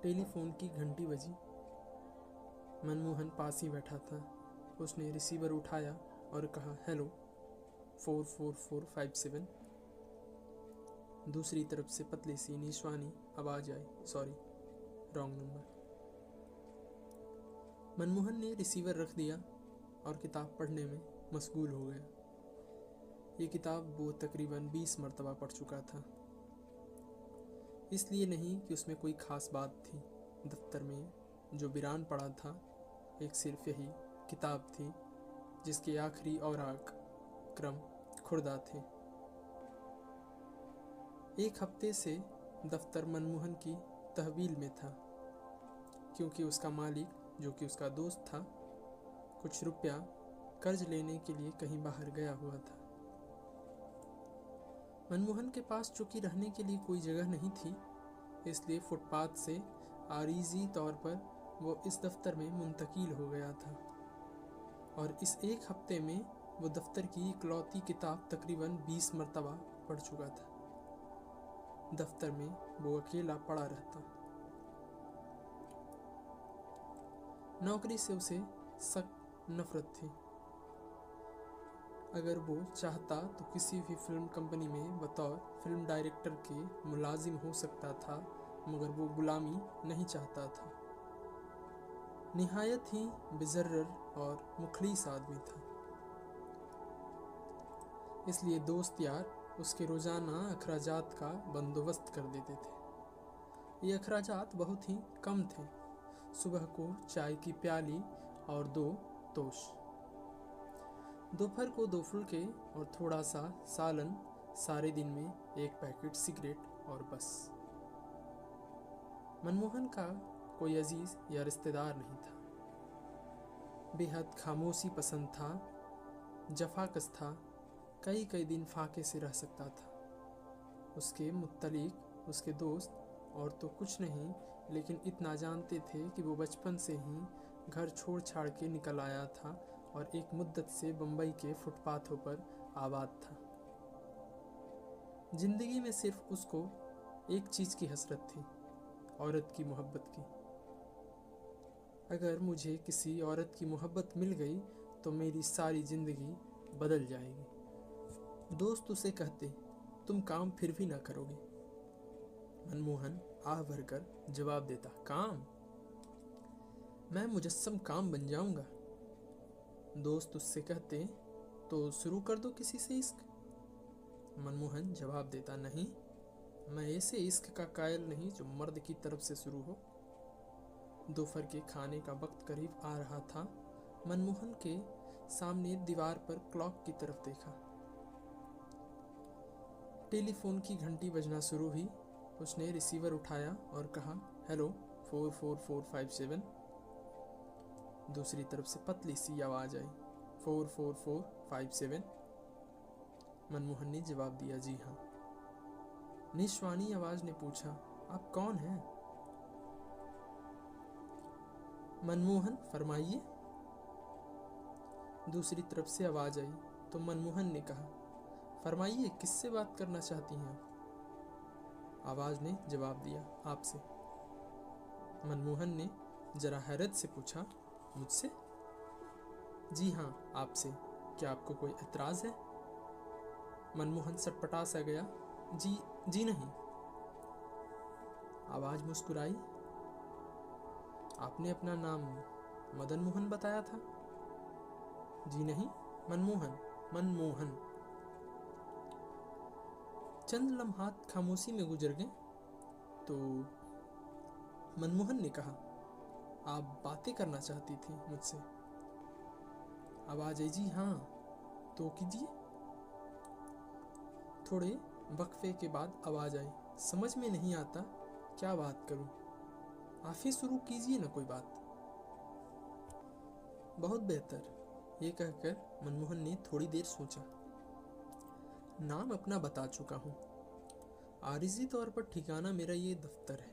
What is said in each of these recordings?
Telephone की घंटी बजी। मनमोहन पास ही बैठा था। उसने रिसीवर उठाया और कहा, हेलो 44457। दूसरी तरफ से पतली सी निश्वानी आवाज आई, सॉरी रॉन्ग नंबर। मनमोहन ने रिसीवर रख दिया और किताब पढ़ने में मशगूल हो गया। ये किताब वो तकरीबन 20 मरतबा पढ़ चुका था। इसलिए नहीं कि उसमें कोई ख़ास बात थी। दफ्तर में जो वीरान पड़ा था, एक सिर्फ यही किताब थी जिसके आखिरी औराक क्रम खुर्दा थे। एक हफ्ते से दफ्तर मनमोहन की तहवील में था, क्योंकि उसका मालिक, जो कि उसका दोस्त था, कुछ रुपया कर्ज लेने के लिए कहीं बाहर गया हुआ था। मनमोहन के पास चूंकि रहने के लिए कोई जगह नहीं थी, इसलिए फुटपाथ से आरीजी तौर पर वो इस दफ्तर में मुंतकिल हो गया था। और इस एक हफ्ते में वो दफ्तर की इकलौती किताब तकरीबन 20 मरतबा पढ़ चुका था। दफ्तर में वो अकेला पड़ा रहता। नौकरी से उसे सख्त नफरत थी। अगर वो चाहता तो किसी भी फिल्म कंपनी में बतौर फिल्म डायरेक्टर के मुलाजिम हो सकता था, मगर वो गुलामी नहीं चाहता था। निहायत ही बेजर्र और मुखलिस आदमी था। इसलिए दोस्त यार उसके रोज़ाना अखराजात का बंदोबस्त कर देते थे। ये अखराजात बहुत ही कम थे। सुबह को चाय की प्याली और 2 तोश, दोपहर को 2 फुलके और थोड़ा सा सालन, सारे दिन में 1 पैकेट सिगरेट और बस। मनमोहन का कोई अजीज या रिश्तेदार नहीं था। बेहद खामोशी पसंद था, जफाकस था, कई दिन फाके से रह सकता था। उसके मुत्तलिक उसके दोस्त और तो कुछ नहीं, लेकिन इतना जानते थे कि वो बचपन से ही घर छोड़ छाड़ के निकल आया था और एक मुद्दत से बम्बई के फुटपाथों पर आबाद था। जिंदगी में सिर्फ उसको एक चीज़ की हसरत थी, औरत की मोहब्बत की। अगर मुझे किसी औरत की मोहब्बत मिल गई तो मेरी सारी जिंदगी बदल जाएगी। दोस्त उसे कहते, तुम काम फिर भी ना करोगे। मनमोहन आह भरकर जवाब देता, काम? मैं मुजस्सम काम बन जाऊंगा। दोस्त उससे कहते, तो शुरू कर दो किसी से इश्क। मनमोहन जवाब देता, नहीं, मैं ऐसे इश्क का कायल नहीं जो मर्द की तरफ से शुरू हो। दोपहर के खाने का वक्त करीब आ रहा था। मनमोहन के सामने दीवार पर क्लॉक की तरफ देखा। टेलीफोन की घंटी बजना शुरू हुई। उसने रिसीवर उठाया और कहा, हेलो 44457। दूसरी तरफ से पतली सी आवाज आई, 44457। मनमोहन ने जवाब दिया, जी हाँ। निश्वानी आवाज ने पूछा, आप कौन हैं? मनमोहन, फरमाइए। दूसरी तरफ से आवाज आई तो मनमोहन ने कहा, फरमाइए, किससे बात करना चाहती हैं आप? आवाज ने जवाब दिया, आपसे। मनमोहन ने जरा हैरत से पूछा, मुझसे? जी हाँ, आपसे। क्या आपको कोई एतराज है? मनमोहन सटपटा सा गया, जी नहीं। आवाज मुस्कुराई, आपने अपना नाम मदन मोहन बताया था। जी नहीं, मनमोहन। चंद लम्हात खामोशी में गुजर गए तो मनमोहन ने कहा, आप बातें करना चाहती थी मुझसे? आवाज आई, जी हाँ, तो कीजिए। थोड़े वक्फे के बाद आवाज आई, समझ में नहीं आता क्या बात करूं, आप ही शुरू कीजिए ना कोई बात। बहुत बेहतर, ये कहकर मनमोहन ने थोड़ी देर सोचा। नाम अपना बता चुका हूँ। आरिजी तौर पर ठिकाना मेरा ये दफ्तर है।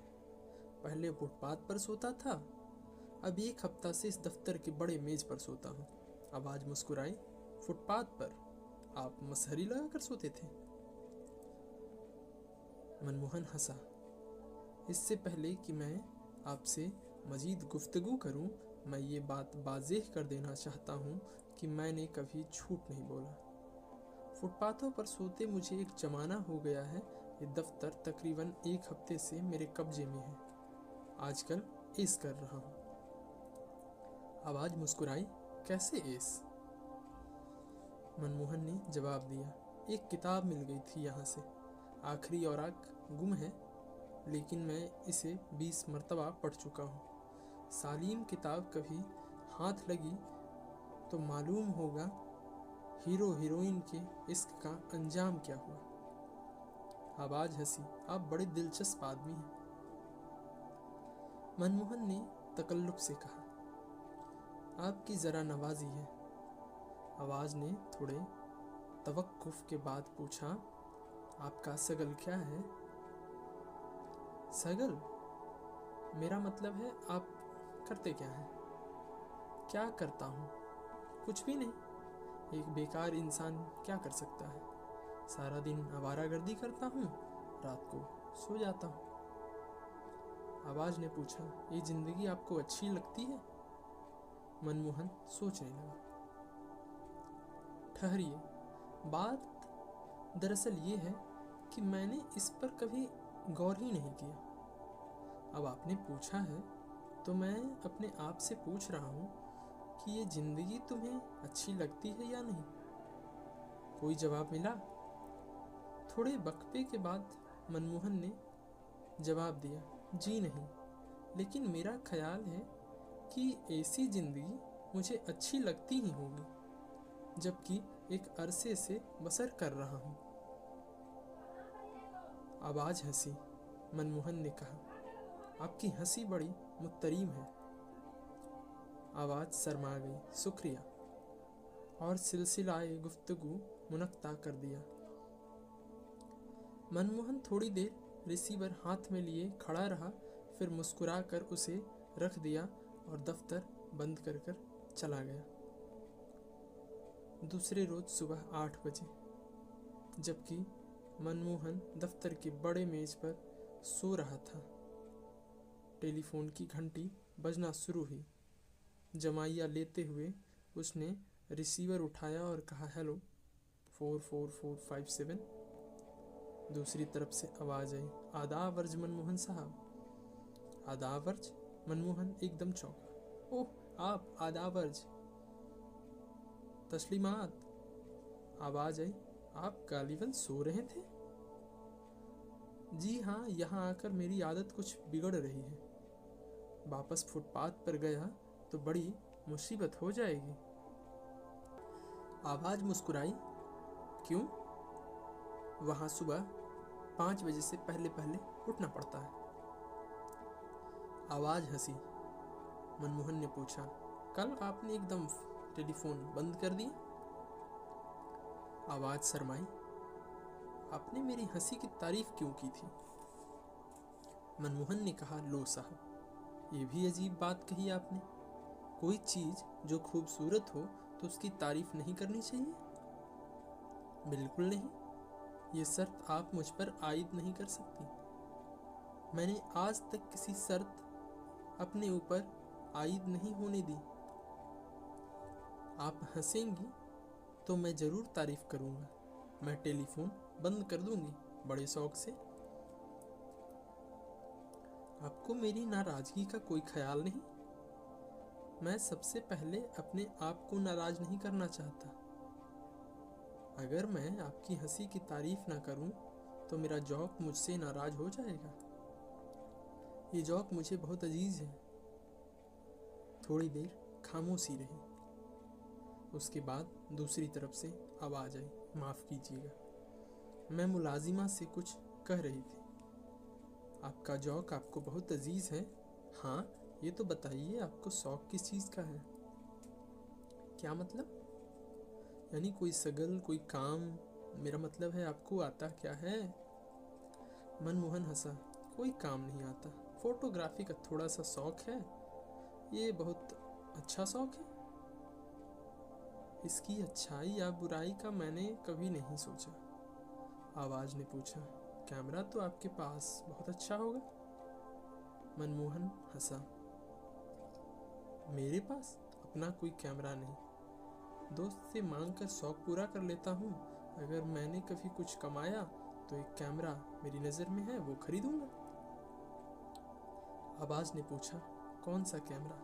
पहले फुटपाथ पर सोता था, अब 1 हफ्ता से इस दफ्तर के बड़े मेज पर सोता हूँ। आवाज मुस्कुराई, फुटपाथ पर आप मसहरी लगा कर सोते थे? मनमोहन हंसा। इससे पहले कि मैं आपसे मजीद गुफ्तगू करूं, मैं ये बात वाज़ेह कर देना चाहता हूं कि मैंने कभी झूठ नहीं बोला। फुटपाथों पर सोते मुझे एक जमाना हो गया है। ये दफ्तर तकरीबन 1 हफ्ते से मेरे कब्जे में है। आजकल ऐश कर रहा हूँ। आवाज़ मुस्कुराई, कैसे ऐश? मनमोहन ने जवाब दिया, एक किताब मिल गई थी यहाँ से। आखिरी औराक गुम है, लेकिन मैं इसे 20 मरतबा पढ़ चुका हूँ। सालीम किताब कभी हाथ लगी तो मालूम होगा हीरो हीरोइन के इश्क का अंजाम क्या हुआ। आवाज हंसी, आप बड़े दिलचस्प आदमी हैं। मनमोहन ने तकल्लुफ से कहा, आपकी ज़रा नवाजी है। आवाज ने थोड़े तवक्कुफ के बाद पूछा, आपका सगल क्या है? सगल? मेरा मतलब है आप करते क्या हैं? क्या करता हूँ? कुछ भी नहीं। एक बेकार इंसान क्या कर सकता है? सारा दिन आवारागर्दी करता हूँ, रात को सो जाता हूँ। आवाज ने पूछा, ये जिंदगी आपको अच्छी लगती है? मनमोहन सोचने लगा। ठहरिए, बात दरअसल ये है कि मैंने इस पर कभी गौर ही नहीं किया। अब आपने पूछा है तो मैं अपने आप से पूछ रहा हूँ कि ये जिंदगी तुम्हें अच्छी लगती है या नहीं। कोई जवाब मिला? थोड़े वक्फे के बाद मनमोहन ने जवाब दिया, जी नहीं, लेकिन मेरा ख्याल है कि ऐसी जिंदगी मुझे अच्छी लगती ही होगी, जबकि एक अरसे से बसर कर रहा हूँ। आवाज हंसी। मनमोहन ने कहा, आपकी हंसी बड़ी मुत्तरीम है। आवाज शर्मा गई, शुक्रिया, और सिलसिलाए गुफ्तगू मुनक्ता कर दिया। मनमोहन थोड़ी देर रिसीवर हाथ में लिए खड़ा रहा, फिर मुस्कुरा कर उसे रख दिया और दफ्तर बंद कर चला गया। दूसरे रोज सुबह 8 बजे, जबकि मनमोहन दफ्तर के बड़े मेज पर सो रहा था, टेलीफोन की घंटी बजना शुरू हुई। जमाइया लेते हुए उसने रिसीवर उठाया और कहा, हेलो 44457। दूसरी तरफ से आवाज आई, आदाब अर्ज मनमोहन साहब। आदाब अर्ज? मनमोहन एकदम चौंका। ओह, आप? आदाब अर्ज। तस्लीमात। आवाज आई, आप गालिबन सो रहे थे? जी हाँ, यहाँ आकर मेरी आदत कुछ बिगड़ रही है। वापस फुटपाथ पर गया तो बड़ी मुसीबत हो जाएगी। आवाज मुस्कुराई, क्यों? वहाँ सुबह 5 बजे से पहले पहले उठना पड़ता है। आवाज हंसी। मनमोहन ने पूछा, कल आपने एकदम टेलीफोन बंद कर दिया? आवाज शर्माई, आपने मेरी हंसी की तारीफ क्यों की थी? मनमोहन ने कहा, लो साहब, ये भी अजीब बात कही आपने। कोई चीज जो खूबसूरत हो तो उसकी तारीफ नहीं करनी चाहिए? बिल्कुल नहीं, ये शर्त आप मुझ पर आयद नहीं कर सकती। मैंने आज तक किसी शर्त अपने ऊपर आयद नहीं होने दी। आप हंसेंगी तो मैं जरूर तारीफ करूंगा। मैं टेलीफोन बंद कर दूंगी बड़े शौक से। आपको मेरी नाराजगी का कोई ख्याल नहीं? मैं सबसे पहले अपने आप को नाराज नहीं करना चाहता। अगर मैं आपकी हंसी की तारीफ ना करूं तो मेरा जौक मुझसे नाराज हो जाएगा। ये जौक मुझे बहुत अजीज है। थोड़ी देर खामोशी रही। उसके बाद दूसरी तरफ से आवाज आई, माफ कीजिएगा, मैं मुलाजिमा से कुछ कह रही थी। आपका जौक आपको बहुत अजीज है। हाँ, ये तो बताइए, आपको शौक किस चीज का है? क्या मतलब? यानी कोई सगल, कोई काम? मेरा मतलब है आपको आता क्या है? मनमोहन हंसा, कोई काम नहीं आता। फोटोग्राफी का थोड़ा सा शौक है। ये बहुत अच्छा शौक है। इसकी अच्छाई या बुराई का मैंने कभी नहीं सोचा। आवाज ने पूछा, कैमरा तो आपके पास बहुत अच्छा होगा? मनमोहन हंसा। मेरे पास अपना कोई कैमरा नहीं, दोस्त से मांग कर शौक पूरा कर लेता हूँ। अगर मैंने कभी कुछ कमाया तो एक कैमरा मेरी नज़र में है, वो खरीदूंगा। आवाज ने पूछा, कौन सा कैमरा?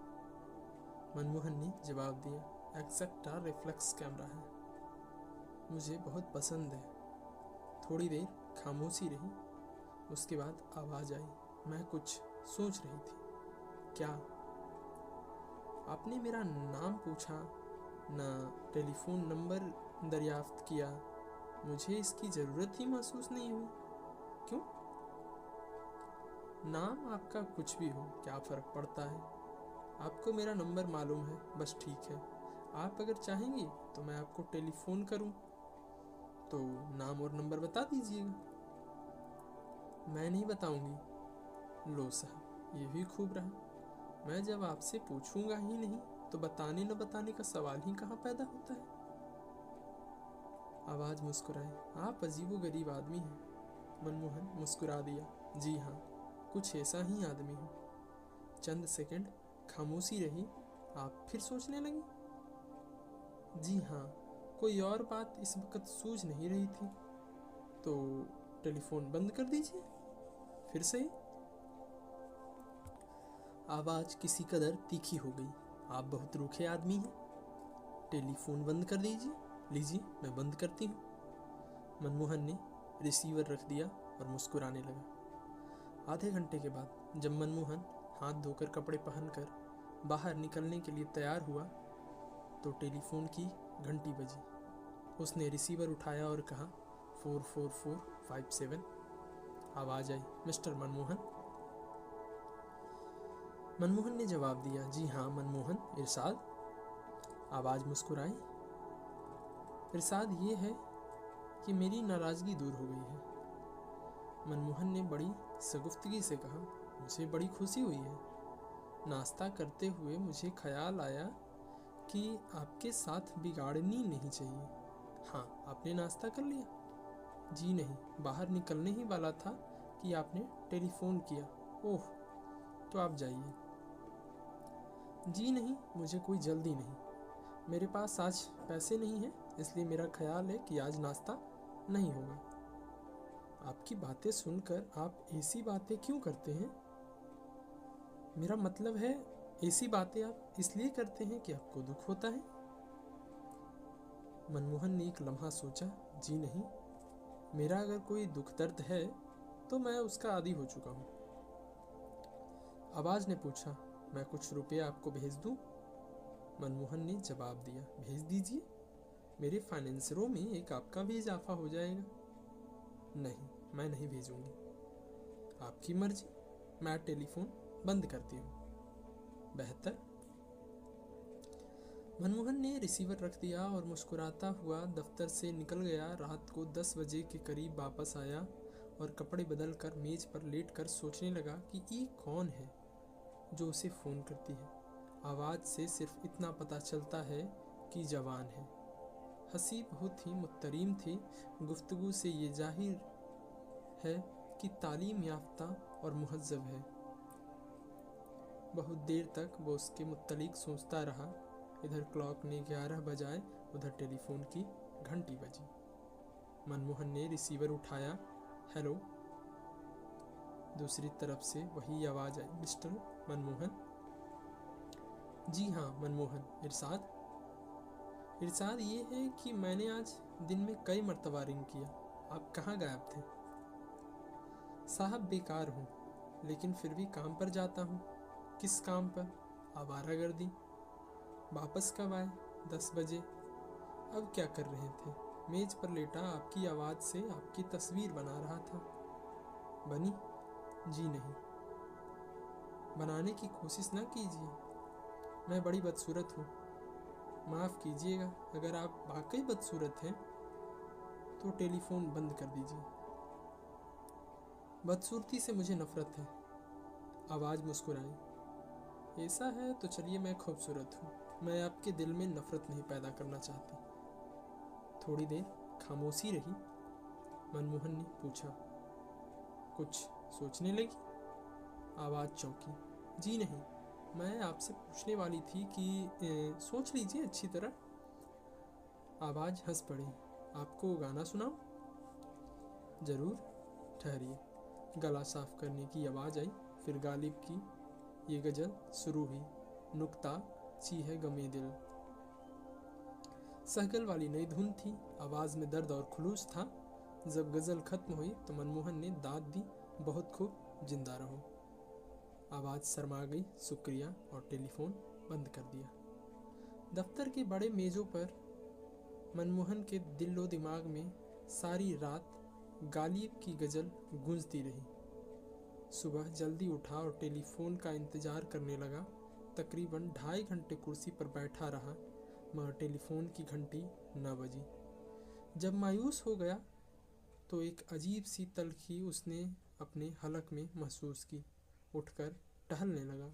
मनमोहन ने जवाब दिया, एक्सेप्टा रिफ्लेक्स कैमरा है, मुझे बहुत पसंद है। थोड़ी देर खामोशी रही, उसके बाद आवाज आई। मैं कुछ सोच रही थी। क्या? आपने मेरा नाम पूछा, ना टेलीफोन नंबर दरियाफ्त किया। मुझे इसकी ज़रूरत ही महसूस नहीं हुई। क्यों? नाम आपका कुछ भी हो, क्या फ़र्क पड़ता है? आपको मेरा नंबर मालूम है, बस ठीक है। आप अगर चाहेंगी तो मैं आपको टेलीफोन करूं, तो नाम और नंबर बता दीजिएगा। मैं नहीं बताऊंगी। लो साहब, ये भी खूब रहा। मैं जब आपसे पूछूंगा ही नहीं तो बताने न बताने का सवाल ही कहाँ पैदा होता है। आवाज मुस्कुराई, आप अजीबोगरीब आदमी हैं। मनमोहन मुस्कुरा दिया, जी हाँ, कुछ ऐसा ही आदमी हूँ। चंद सेकंड खामोशी रही, आप फिर सोचने लगी। जी हाँ, कोई और बात इस वक्त सूझ नहीं रही थी। तो टेलीफोन बंद कर दीजिए, फिर सही। आवाज किसी कदर तीखी हो गई, आप बहुत रूखे आदमी हैं। टेलीफोन बंद कर दीजिए। लीजिए, मैं बंद करती हूँ। मनमोहन ने रिसीवर रख दिया और मुस्कुराने लगा। आधे घंटे के बाद जब मनमोहन हाथ धोकर कपड़े पहनकर बाहर निकलने के लिए तैयार हुआ तो टेलीफोन की घंटी बजी। उसने रिसीवर उठाया और कहा, 44457। आवाज आई, मिस्टर मनमोहन। मनमोहन ने जवाब दिया, जी हाँ मनमोहन, इरशाद। आवाज मुस्कुराई, इरशाद ये है कि मेरी नाराज़गी दूर हो गई है। मनमोहन ने बड़ी सगुफ्तगी से कहा, मुझे बड़ी खुशी हुई है। नाश्ता करते हुए मुझे ख्याल आया कि आपके साथ बिगाड़नी नहीं चाहिए। हाँ, आपने नाश्ता कर लिया? जी नहीं, बाहर निकलने ही वाला था कि आपने टेलीफोन किया। ओह, तो आप जाइए। जी नहीं, मुझे कोई जल्दी नहीं। मेरे पास आज पैसे नहीं हैं, इसलिए मेरा ख्याल है कि आज नाश्ता नहीं होगा। आपकी बातें सुनकर आप ऐसी बातें क्यों करते हैं? मेरा मतलब है, ऐसी बातें आप इसलिए करते हैं कि आपको दुख होता है। मनमोहन ने एक लम्हा सोचा, जी नहीं, मेरा अगर कोई दुख दर्द है तो मैं उसका आदी हो चुका हूँ। आवाज ने पूछा, मैं कुछ रुपये आपको भेज दूँ? मनमोहन ने जवाब दिया, भेज दीजिए, मेरे फाइनेंसरों में एक आपका भी इजाफा हो जाएगा। नहीं, मैं नहीं भेजूंगी। आपकी मर्जी, मैं टेलीफोन बंद करती हूँ। बेहतर। मनमोहन ने रिसीवर रख दिया और मुस्कुराता हुआ दफ्तर से निकल गया। रात को 10 बजे के करीब वापस आया और कपड़े बदल कर मेज पर लेट कर सोचने लगा कि ये कौन है जो उसे फ़ोन करती है। आवाज़ से सिर्फ इतना पता चलता है कि जवान है। हंसी बहुत ही मुत्तरीम थी। गुफ्तगू से ये जाहिर है कि तालीम याफ्ता और मुहज्जब है। बहुत देर तक वो उसके मुत्तलिक सोचता रहा। इधर क्लॉक ने 11 बजाए, उधर टेलीफोन की घंटी बजी। मनमोहन ने रिसीवर उठाया, हेलो। दूसरी तरफ से वही आवाज़ आई, मिस्टर मनमोहन। जी हाँ मनमोहन, इरशाद। इरशाद ये है कि मैंने आज दिन में कई मरतबा रिंग किया, आप कहाँ गायब थे? साहब बेकार हूँ, लेकिन फिर भी काम पर जाता हूँ। किस काम पर? आवारागर्दी। वापस कब आए? 10 बजे। अब क्या कर रहे थे? मेज पर लेटा आपकी आवाज़ से आपकी तस्वीर बना रहा था। बनी? जी नहीं। बनाने की कोशिश ना कीजिए, मैं बड़ी बदसूरत हूँ। माफ़ कीजिएगा, अगर आप वाकई बदसूरत हैं तो टेलीफोन बंद कर दीजिए। बदसूरती से मुझे नफ़रत है। आवाज़ मुस्कुराई, ऐसा है तो चलिए, मैं खूबसूरत हूँ। मैं आपके दिल में नफ़रत नहीं पैदा करना चाहती। थोड़ी देर खामोशी रही। मनमोहन ने पूछा, कुछ सोचने लगी? आवाज़ चौंकी। जी नहीं, मैं आपसे पूछने वाली थी कि सोच लीजिए अच्छी तरह। आवाज़ हंस पड़ी। आपको गाना सुनाऊं? ज़रूर, ठहरिए। गला साफ करने की आवाज़ आई। फिर गालिब की ये गज़ल शुरू हुई। नुक्ता ची है गमे दिल। सहगल वाली नई धुन थी, आवाज़ में दर्द और खुलूस था। जब गज़ल खत्म हुई तो मनमोहन ने दाद दी, बहुत खूब, जिंदा रहो। आवाज़ शर्मा गई, शुक्रिया, और टेलीफोन बंद कर दिया। दफ्तर के बड़े मेज़ों पर मनमोहन के दिलो दिमाग में सारी रात गालिब की गज़ल गूंजती रही। सुबह जल्दी उठा और टेलीफोन का इंतज़ार करने लगा। तकरीबन 2.5 घंटे कुर्सी पर बैठा रहा, मगर टेलीफोन की घंटी न बजी। जब मायूस हो गया तो एक अजीब सी तलखी उसने अपने हलक में महसूस की। उठकर टहलने लगा।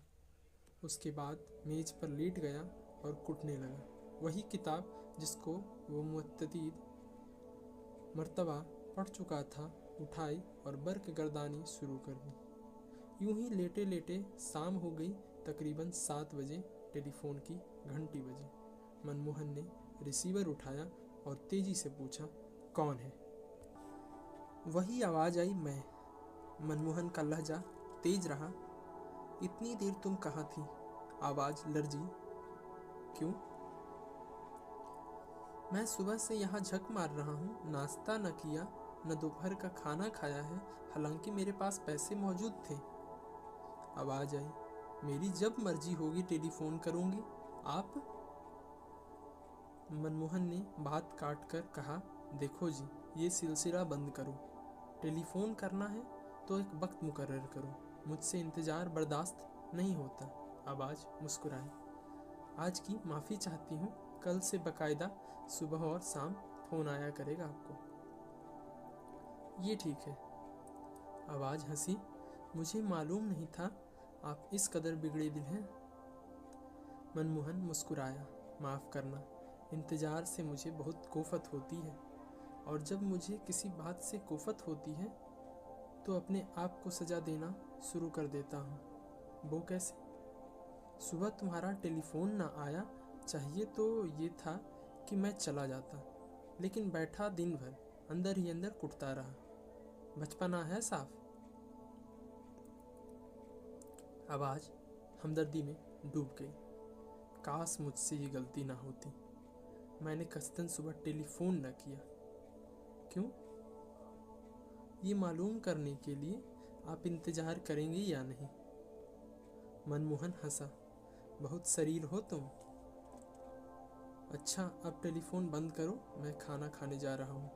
उसके बाद मेज पर लेट गया और कुटने लगा। वही किताब जिसको वो मुतअद्दिद मर्तबा पढ़ चुका था उठाई और बर्क गर्दानी शुरू कर दी। यूं ही लेटे लेटे शाम हो गई। तकरीबन 7 बजे टेलीफोन की घंटी बजी। मनमोहन ने रिसीवर उठाया और तेजी से पूछा, कौन है? वही आवाज़ आई, मैं। मनमोहन का लहजा तेज रहा। इतनी देर तुम कहाँ थी? आवाज़ लर्जी। क्यों? मैं सुबह से यहाँ झक मार रहा हूँ। नाश्ता न किया, न दोपहर का खाना खाया है, हालांकि मेरे पास पैसे मौजूद थे। आवाज़ आई, मेरी जब मर्जी होगी टेलीफोन करूँगी। आप? मनमोहन ने बात काट कर कहा, देखो जी, ये सिलसिला बंद करो। टेलीफोन करना है तो एक वक्त मुकर्रर करो। मुझसे इंतज़ार बर्दाश्त नहीं होता। आवाज़ मुस्कुराई। आज की माफ़ी चाहती हूँ। कल से बाकायदा सुबह और शाम फ़ोन आया करेगा आपको। ये ठीक है। आवाज़ हंसी। मुझे मालूम नहीं था आप इस कदर बिगड़े दिल हैं। मनमोहन मुस्कुराया। माफ़ करना, इंतज़ार से मुझे बहुत कोफत होती है, और जब मुझे किसी बात से कोफत होती है तो अपने आप को सज़ा देना शुरू कर देता हूँ। वो कैसे? सुबह तुम्हारा टेलीफोन ना आया, चाहिए तो ये था कि मैं चला जाता, लेकिन बैठा दिन भर अंदर ही अंदर कुटता रहा। बचपना है साफ। आवाज़ हमदर्दी में डूब गई। काश मुझसे ये गलती ना होती। मैंने कस्तन सुबह टेलीफोन न किया। क्यों? ये मालूम करने के लिए आप इंतज़ार करेंगे या नहीं। मनमोहन हंसा। बहुत शरीर हो तुम। अच्छा, अब टेलीफोन बंद करो, मैं खाना खाने जा रहा हूँ।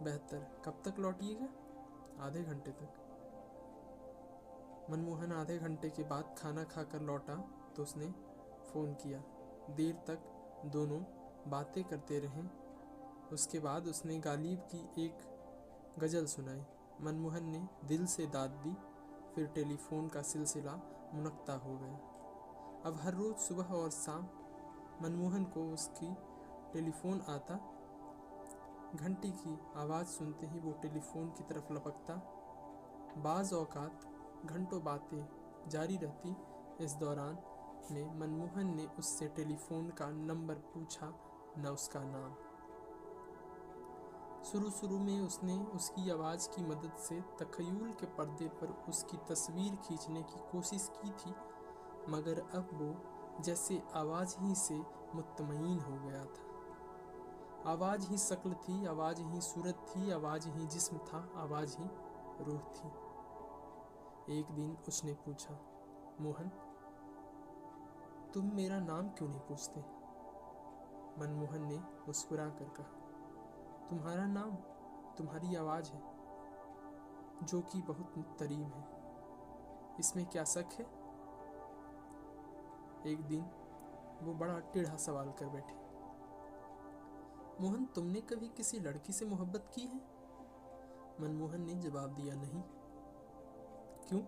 बेहतर। कब तक लौटिएगा? आधे घंटे तक। मनमोहन आधे घंटे के बाद खाना खाकर लौटा तो उसने फ़ोन किया। देर तक दोनों बातें करते रहे। उसके बाद उसने गालिब की एक गज़ल सुनाई। मनमोहन ने दिल से दाद दी। फिर टेलीफोन का सिलसिला मुनक्ता हो गया। अब हर रोज़ सुबह और शाम मनमोहन को उसकी टेलीफोन आता। घंटी की आवाज़ सुनते ही वो टेलीफोन की तरफ लपकता। बाज़ औक़ात घंटों बातें जारी रहती। इस दौरान में मनमोहन ने उससे टेलीफोन का नंबर पूछा, न उसका नाम। शुरू में उसने उसकी आवाज़ की मदद से तख़य्युल के पर्दे पर उसकी तस्वीर खींचने की कोशिश की थी, मगर अब वो जैसे आवाज़ ही से मुत्तमईन हो गया था। आवाज़ ही शक्ल थी, आवाज़ ही सूरत थी, आवाज़ ही जिस्म था, आवाज़ ही रूह थी। एक दिन उसने पूछा, मोहन, तुम मेरा नाम क्यों नहीं पूछते? मनमोहन ने मुस्कुरा कर कहा, तुम्हारा नाम तुम्हारी आवाज़ है, जो कि बहुत मुत्तरीम है। इसमें क्या शक है? एक दिन वो बड़ा टेढ़ा सवाल कर बैठे। मोहन, तुमने कभी किसी लड़की से मोहब्बत की है? मनमोहन ने जवाब दिया, नहीं। क्यों?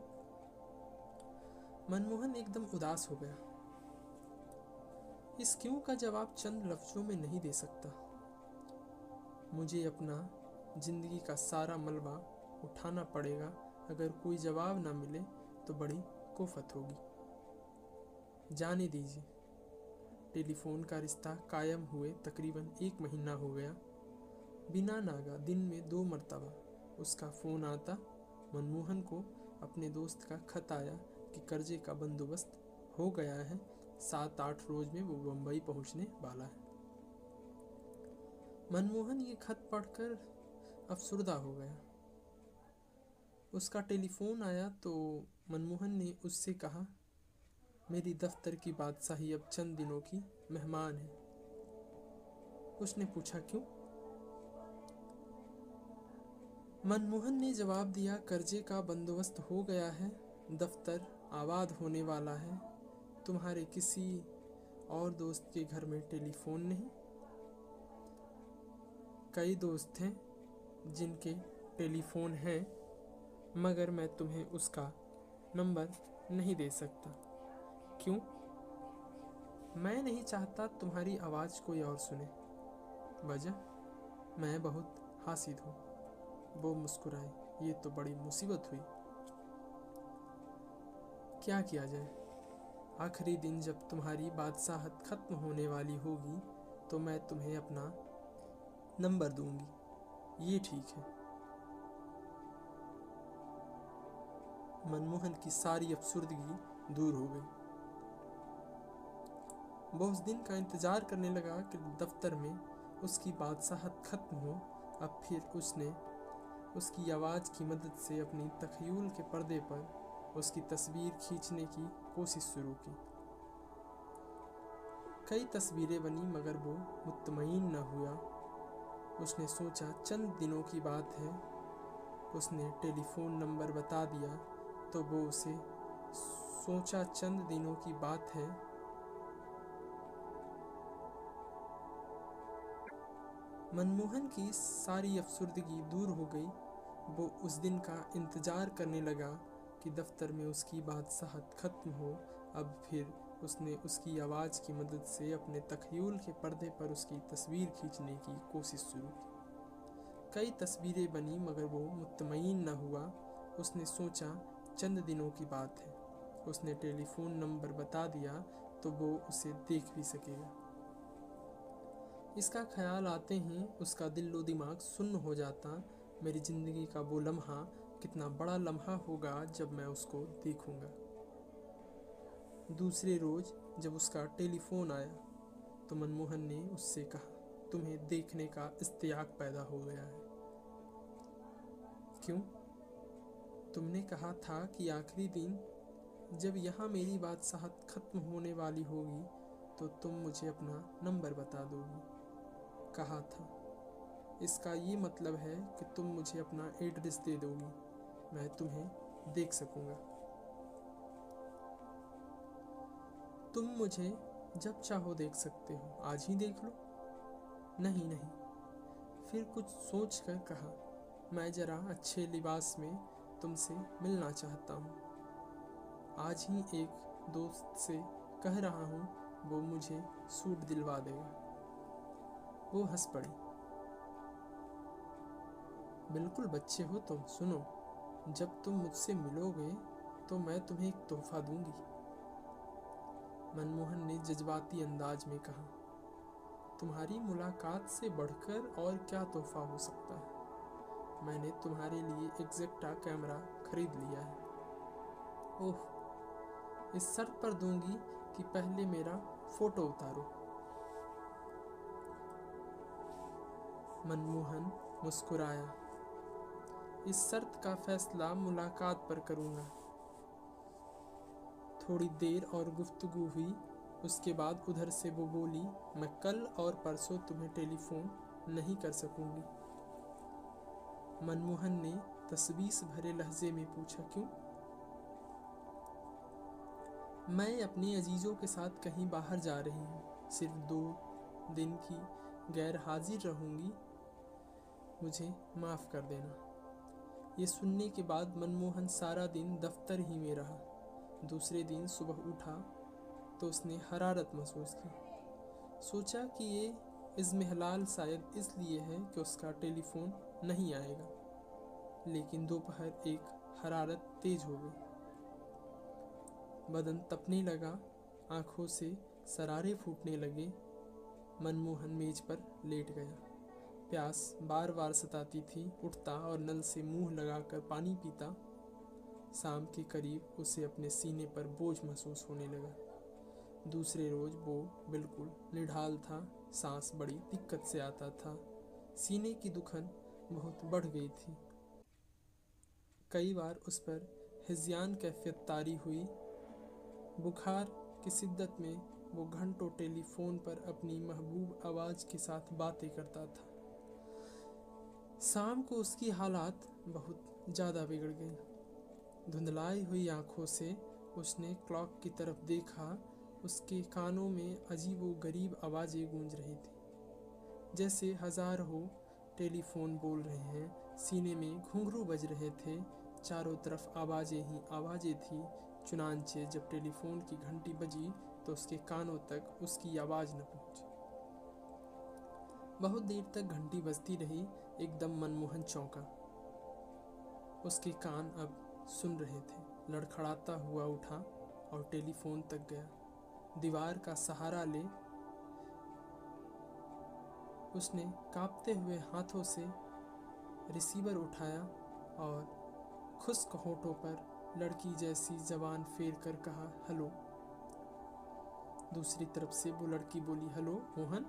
मनमोहन एकदम उदास हो गया। इस क्यों का जवाब चंद लफ्ज़ों में नहीं दे सकता। मुझे अपना जिंदगी का सारा मलबा उठाना पड़ेगा। अगर कोई जवाब ना मिले तो बड़ी कोफत होगी। जाने दीजिए। टेलीफोन का रिश्ता कायम हुए तकरीबन 1 महीना हो गया। बिना नागा दिन में 2 मरतबा उसका फ़ोन आता। मनमोहन को अपने दोस्त का खत आया कि कर्जे का बंदोबस्त हो गया है, 7-8 रोज में वो बम्बई पहुंचने वाला है। मनमोहन ये खत पढ़कर अफसुर्दा हो गया। उसका टेलीफोन आया तो मनमोहन ने उससे कहा, मेरी दफ्तर की बादशाही अब चंद दिनों की मेहमान है। उसने पूछा, क्यों? मनमोहन ने जवाब दिया, कर्जे का बंदोबस्त हो गया है, दफ्तर आबाद होने वाला है, तुम्हारे किसी और दोस्त के घर में टेलीफोन नहीं? कई दोस्त हैं जिनके टेलीफोन हैं, मगर मैं तुम्हें उसका नंबर नहीं दे सकता। क्यों? मैं नहीं चाहता तुम्हारी आवाज़ कोई और सुने। वजह? मैं बहुत हासिद हूँ। वो मुस्कुराई। ये तो बड़ी मुसीबत हुई। क्या किया जाए? आखिरी दिन जब तुम्हारी बादशाहत खत्म होने वाली होगी तो मैं तुम्हें अपना नंबर दूंगी। ये ठीक है। मनमोहन की सारी अफसुर्दगी दूर हो गई। वो उस दिन का इंतजार करने लगा कि दफ्तर में उसकी बादशाहत खत्म हो। अब फिर उसने उसकी आवाज़ की मदद से अपनी तख़य्युल के पर्दे पर उसकी तस्वीर खींचने की कोशिश शुरू की। कई तस्वीरें बनी मगर वो मुतमईन न हुआ। उसने सोचा चंद दिनों की बात है। उसने टेलीफोन नंबर बता दिया तो वो उसे सोचा चंद दिनों की बात है। मनमोहन की सारी अफसुर्दगी दूर हो गई। वो उस दिन का इंतज़ार करने लगा कि दफ्तर में उसकी बादशाहत खत्म हो। अब फिर उसने उसकी आवाज़ की मदद से अपने तख़य्युल के पर्दे पर उसकी तस्वीर खींचने की कोशिश शुरू की। कई तस्वीरें बनी मगर वो मुतमईन न हुआ। उसने सोचा चंद दिनों की बात है। उसने टेलीफोन नंबर बता दिया तो वो उसे देख भी सकेगा। इसका ख्याल आते ही उसका दिलो दिमाग सुन्न हो जाता। मेरी ज़िंदगी का वो लम्हा कितना बड़ा लम्हा होगा जब मैं उसको देखूंगा। दूसरे रोज़ जब उसका टेलीफोन आया तो मनमोहन ने उससे कहा, तुम्हें देखने का इश्तियाक पैदा हो गया है। क्यों? तुमने कहा था कि आखिरी दिन जब यहाँ मेरी बादशाहत खत्म होने वाली होगी तो तुम मुझे अपना नंबर बता दोगी। कहा था। इसका ये मतलब है कि तुम मुझे अपना एड्रेस दे दोगी, मैं तुम्हें देख सकूंगा। तुम मुझे जब चाहो देख सकते हो, आज ही देख लो। नहीं नहीं। फिर कुछ सोच कर कहा, मैं ज़रा अच्छे लिबास में तुमसे मिलना चाहता हूँ। आज ही एक दोस्त से कह रहा हूँ, वो मुझे सूट दिलवा देगा। वो हंस पड़ी। बिल्कुल बच्चे हो तुम। सुनो, जब तुम मुझसे मिलोगे तो मैं तुम्हें एक तोहफा दूंगी। मनमोहन ने जज्बाती अंदाज में कहा, तुम्हारी मुलाकात से बढ़कर और क्या तोहफा हो सकता है? मैंने तुम्हारे लिए एक्जेक्टा कैमरा खरीद लिया है। ओह, इस शर्त पर दूंगी कि पहले मेरा फोटो उतारो। मनमोहन मुस्कुराया। इस शर्त का फैसला मुलाकात पर करूंगा। थोड़ी देर और गुफ्तगू हुई। उसके बाद उधर से वो बोली, मैं कल और परसों तुम्हें टेलीफोन नहीं कर सकूंगी। मनमोहन ने तशवीश भरे लहजे में पूछा, क्यों? मैं अपने अजीज़ों के साथ कहीं बाहर जा रही हूँ। सिर्फ 2 दिन की गैर हाजिर रहूँगी। मुझे माफ़ कर देना। ये सुनने के बाद मनमोहन सारा दिन दफ्तर ही में रहा। दूसरे दिन सुबह उठा तो उसने हरारत महसूस की। सोचा कि ये इज़्मिहलाल शायद इसलिए है कि उसका टेलीफोन नहीं आएगा। लेकिन दोपहर एक हरारत तेज हो गई। बदन तपने लगा, आंखों से शरारे फूटने लगे। मनमोहन मेज पर लेट गया। प्यास बार बार सताती थी। उठता और नल से मुंह लगाकर पानी पीता। शाम के करीब उसे अपने सीने पर बोझ महसूस होने लगा। दूसरे रोज वो बिल्कुल निढाल था। सांस बड़ी दिक्कत से आता था। सीने की दुखन बहुत बढ़ गई थी। कई बार उस पर हिज़्यान कैफियत तारी हुई। बुखार की शिद्दत में वो घंटों टेलीफोन पर अपनी महबूब आवाज़ के साथ बातें करता था। शाम को उसकी हालात बहुत ज़्यादा बिगड़ गई। धुंधलाई हुई आंखों से उसने क्लॉक की तरफ देखा। उसके कानों में अजीबो गरीब आवाज़ें गूंज रही थी, जैसे हजारों टेलीफोन बोल रहे हैं। सीने में घुंघरू बज रहे थे। चारों तरफ आवाज़ें ही आवाज़ें थी। चुनांचे जब टेलीफोन की घंटी बजी तो उसके कानों तक उसकी आवाज़ न पहुंची। बहुत देर तक घंटी बजती रही। एकदम मनमोहन चौंका। उसके कान अब सुन रहे थे। लड़खड़ाता हुआ उठा और टेलीफोन तक गया। दीवार का सहारा ले उसने कांपते हुए हाथों से रिसीवर उठाया और खुश्क होठों पर लड़की जैसी जबान फेर कर कहा, हेलो। दूसरी तरफ से वो लड़की बोली, हेलो मोहन।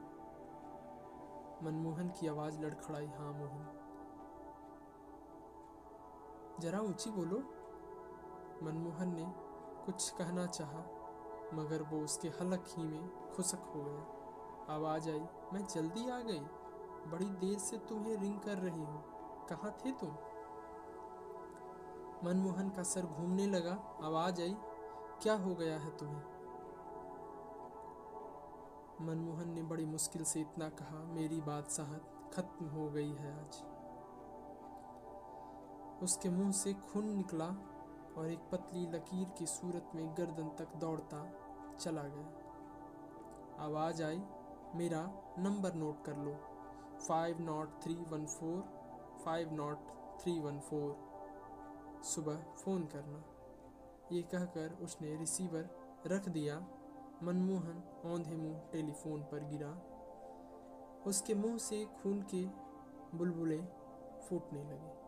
मनमोहन की आवाज़ लड़खड़ाई, हाँ मोहन। जरा ऊंची बोलो। मनमोहन ने कुछ कहना चाहा, मगर वो उसके हलक ही में खुशक हो गया। आवाज़ आई, मैं जल्दी आ गई। बड़ी देर से तुम्हें रिंग कर रही हूँ। कहाँ थे तुम? मनमोहन का सर घूमने लगा। आवाज़ आई, क्या हो गया है तुम्हें? मनमोहन ने बड़ी मुश्किल से इतना कहा, मेरी बादशाहत खत्म हो गई है आज। उसके मुंह से खून निकला और एक पतली लकीर की सूरत में गर्दन तक दौड़ता चला गया। आवाज़ आई, मेरा नंबर नोट कर लो, 50314 50314। सुबह फ़ोन करना। ये कहकर उसने रिसीवर रख दिया। मनमोहन औंधे मुंह टेलीफोन पर गिरा। उसके मुंह से खून के बुलबुले फूटने लगे।